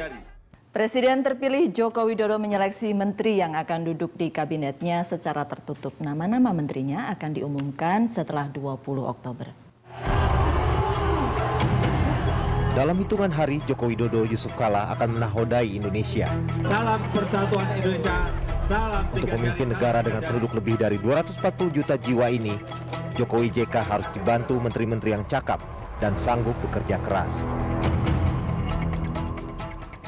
terjadi. Presiden terpilih Joko Widodo menyeleksi menteri yang akan duduk di kabinetnya secara tertutup. Nama-nama menterinya akan diumumkan setelah 20 Oktober. Dalam hitungan hari, Joko Widodo Yusuf Kala akan menahodai Indonesia. Salam persatuan Indonesia, salam Untuk memimpin negara dengan penduduk lebih dari 240 juta jiwa ini, Jokowi JK harus dibantu menteri-menteri yang cakap dan sanggup bekerja keras.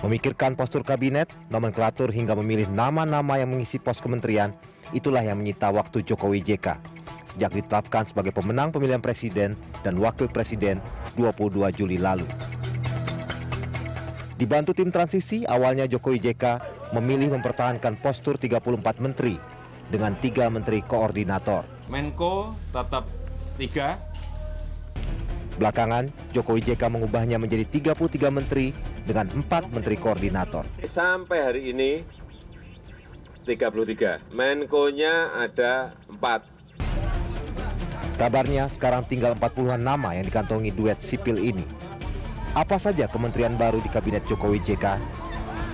Memikirkan postur kabinet, nomenklatur hingga memilih nama-nama yang mengisi pos kementerian, itulah yang menyita waktu Jokowi JK sejak ditetapkan sebagai pemenang pemilihan presiden dan wakil presiden 22 Juli lalu. Dibantu tim transisi, awalnya Jokowi JK memilih mempertahankan postur 34 menteri dengan 3 menteri koordinator. Menko tetap 3. Belakangan, Jokowi JK mengubahnya menjadi 33 menteri dengan 4 menteri koordinator. Sampai hari ini 33, Menko-nya ada 4. Kabarnya sekarang tinggal 40-an nama yang dikantongi duet sipil ini. Apa saja kementerian baru di kabinet Jokowi JK?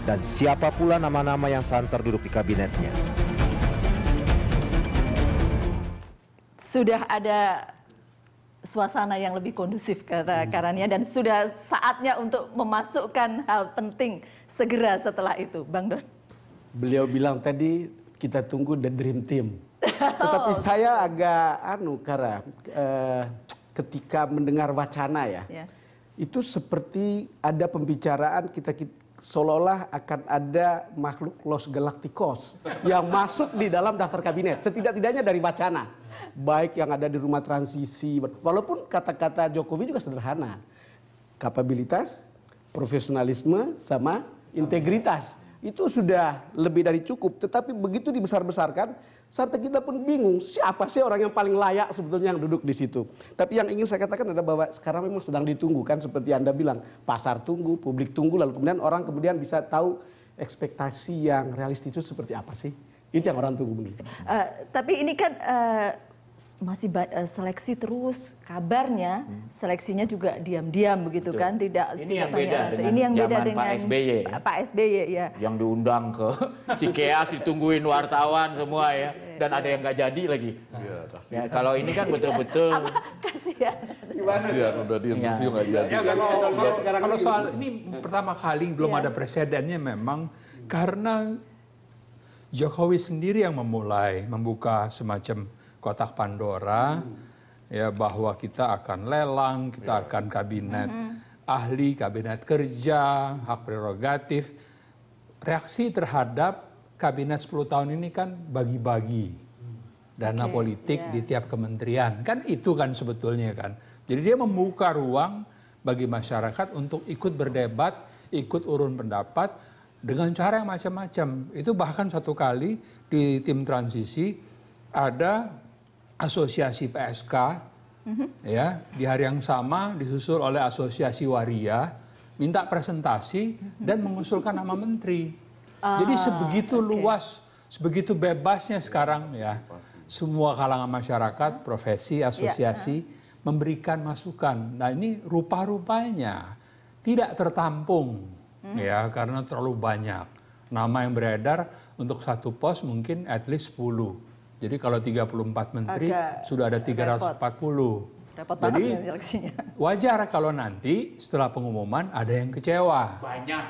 Dan siapa pula nama-nama yang santer duduk di kabinetnya? Sudah ada suasana yang lebih kondusif, kata Karania, dan sudah saatnya untuk memasukkan hal penting segera setelah itu. Bang Don. Beliau bilang tadi kita tunggu the dream team. Tetapi saya agak ketika mendengar wacana ya, itu seperti ada pembicaraan kita seolah-olah akan ada makhluk Los Galacticos yang masuk di dalam daftar kabinet. Setidak-tidaknya dari wacana. Baik yang ada di rumah transisi, walaupun kata-kata Jokowi juga sederhana. Kapabilitas, profesionalisme, sama integritas. Itu sudah lebih dari cukup. Tetapi begitu dibesar-besarkan, sampai kita pun bingung siapa sih orang yang paling layak sebetulnya yang duduk di situ. Tapi yang ingin saya katakan adalah bahwa sekarang memang sedang ditunggu, kan seperti Anda bilang. Pasar tunggu, publik tunggu, lalu kemudian orang kemudian bisa tahu ekspektasi yang realistis itu seperti apa sih. Itu yang orang tunggu. Tapi ini kan masih seleksi terus, kabarnya seleksinya juga diam-diam begitu. Betul. Kan, tidak ini yang beda dengan ini yang beda dengan Pak SBY Pak SBY ya, yang diundang ke Cikeas ditungguin wartawan semua ya, dan ada yang nggak jadi lagi ya, kalau ini kan betul-betul kasihan udah di interview nggak jadi ya, kalau soal ini pertama kali belum ada presidennya memang karena Jokowi sendiri yang membuka semacam kotak Pandora, ya, bahwa kita akan lelang, kita akan kabinet ahli, kabinet kerja, hak prerogatif. Reaksi terhadap kabinet 10 tahun ini kan bagi-bagi dana politik di tiap kementerian. Kan itu kan sebetulnya kan. Jadi dia membuka ruang bagi masyarakat untuk ikut berdebat, ikut urun pendapat dengan cara yang macam-macam. Itu bahkan satu kali di tim transisi ada asosiasi PSK, ya, di hari yang sama disusul oleh asosiasi Waria, minta presentasi dan mengusulkan nama menteri. Jadi sebegitu luas, sebegitu bebasnya sekarang ya, semua kalangan masyarakat, profesi, asosiasi memberikan masukan. Nah ini rupa-rupanya tidak tertampung, ya, karena terlalu banyak nama yang beredar untuk satu pos mungkin at least 10. Jadi kalau 34 menteri sudah ada 340. Repot jadi banget seleksinya. Wajar kalau nanti setelah pengumuman ada yang kecewa. Banyak.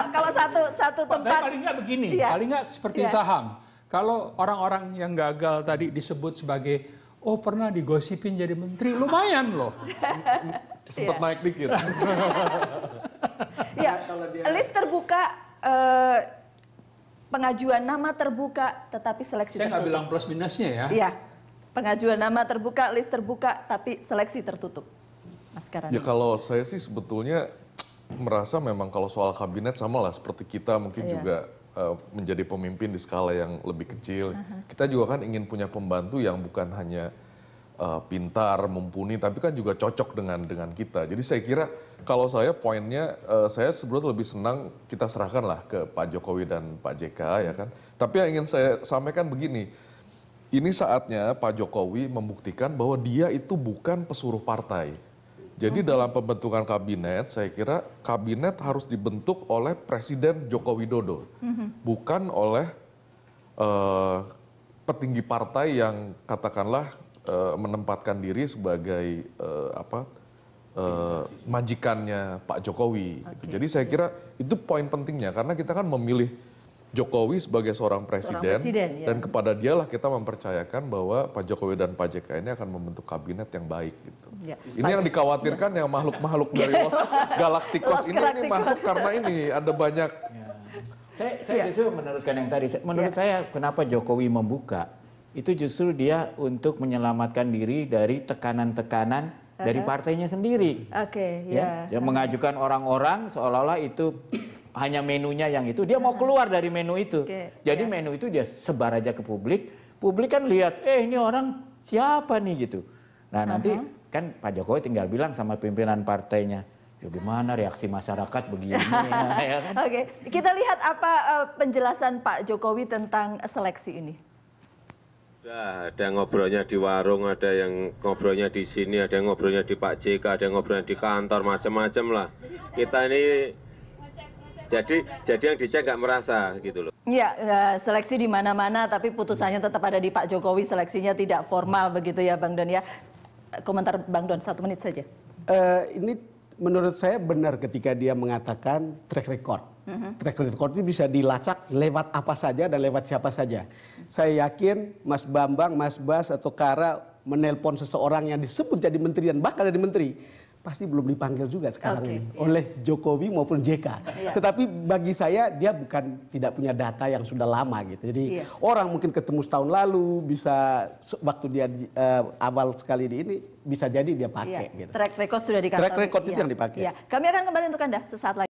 Kalau satu tempat. Tapi paling nggak begini, paling nggak seperti saham. Kalau orang-orang yang gagal tadi disebut sebagai pernah digosipin jadi menteri, lumayan loh. Sempat naik dikit. Ya, list terbuka. Pengajuan nama terbuka, tetapi seleksi tertutup. Saya nggak bilang plus minusnya ya. Iya, pengajuan nama terbuka, list terbuka, tapi seleksi tertutup. Mas Karani. Ya kalau saya sih sebetulnya merasa memang kalau soal kabinet sama lah seperti kita mungkin juga menjadi pemimpin di skala yang lebih kecil. Kita juga kan ingin punya pembantu yang bukan hanya pintar, mumpuni, tapi kan juga cocok dengan kita. Jadi saya kira kalau saya poinnya, saya sebetulnya lebih senang kita serahkanlah ke Pak Jokowi dan Pak JK ya kan. Tapi yang ingin saya sampaikan begini, ini saatnya Pak Jokowi membuktikan bahwa dia itu bukan pesuruh partai. Jadi dalam pembentukan kabinet, saya kira kabinet harus dibentuk oleh Presiden Joko Widodo, bukan oleh petinggi partai yang katakanlah menempatkan diri sebagai majikannya Pak Jokowi. Gitu. Jadi saya kira itu poin pentingnya karena kita kan memilih Jokowi sebagai seorang presiden ya. Dan kepada dialah kita mempercayakan bahwa Pak Jokowi dan Pak JK ini akan membentuk kabinet yang baik gitu. Ya. Ini yang dikhawatirkan yang makhluk-makhluk dari Los Galacticos ini masuk karena ini ada banyak. Saya justru meneruskan yang tadi. Menurut saya kenapa Jokowi membuka itu justru dia untuk menyelamatkan diri dari tekanan-tekanan dari partainya sendiri. Yang mengajukan orang-orang seolah-olah itu hanya menunya yang itu, dia mau keluar dari menu itu. Jadi menu itu dia sebar aja ke publik. Publik kan lihat, ini orang siapa nih gitu. Nah nanti kan Pak Jokowi tinggal bilang sama pimpinan partainya, ya gimana reaksi masyarakat begini. Ya kan? Kita lihat apa penjelasan Pak Jokowi tentang seleksi ini. Ada ngobrolnya di warung, ada yang ngobrolnya di sini, ada yang ngobrolnya di Pak JK, ada yang ngobrolnya di kantor, macam-macam lah. Kita ini jadi yang dicek nggak merasa gitu loh. Ya, seleksi di mana-mana, tapi putusannya tetap ada di Pak Jokowi. Seleksinya tidak formal begitu ya, Bang Don ya. Komentar Bang Don 1 menit saja. Ini menurut saya benar ketika dia mengatakan track record. Track record itu bisa dilacak lewat apa saja dan lewat siapa saja. Saya yakin Mas Bambang, Mas Bas atau Kara menelpon seseorang yang disebut jadi menteri dan bakal jadi menteri, pasti belum dipanggil juga sekarang ini oleh Jokowi maupun JK. Tetapi bagi saya dia bukan tidak punya data yang sudah lama gitu. Jadi orang mungkin ketemu setahun lalu bisa waktu dia awal sekali di ini bisa jadi dia pakai. Gitu. Track record sudah dikatakan. Track record itu yang dipakai. Kami akan kembali untuk Anda sesaat lagi.